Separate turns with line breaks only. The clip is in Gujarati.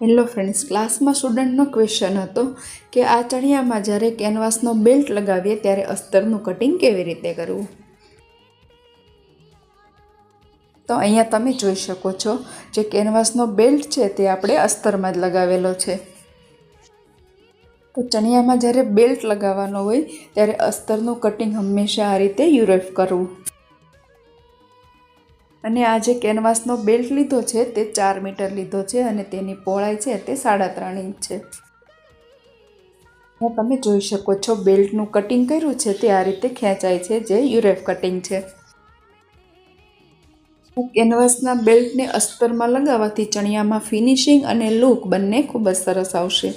હેલો ફ્રેન્ડ્સ, ક્લાસમાં સ્ટુડન્ટનો ક્વેશ્ચન હતો કે આ ચણિયામાં જ્યારે કેનવાસનો બેલ્ટ લગાવીએ ત્યારે અસ્તરનું કટિંગ કેવી રીતે કરવું. તો અહીંયા તમે જોઈ શકો છો જે કેનવાસનો બેલ્ટ છે તે આપણે અસ્તરમાં જ લગાવેલો છે. તો ચણિયામાં જ્યારે બેલ્ટ લગાવવાનો હોય ત્યારે અસ્તરનું કટિંગ હંમેશા આ રીતે યુરેફ કરવું. અને આ જે કેનવાસનો બેલ્ટ લીધો છે તે 4 મીટર લીધો છે અને તેની પહોળાઈ છે તે 3.5 ઇંચ છે. તમે જોઈ શકો છો બેલ્ટનું કટિંગ કર્યું છે તે આ રીતે ખેંચાય છે, જે યુરેફ કટિંગ છે. કેનવાસના બેલ્ટને અસ્તરમાં લગાવવાથી ચણિયામાં ફિનિશિંગ અને લુક બંને ખૂબ જ સરસ આવશે.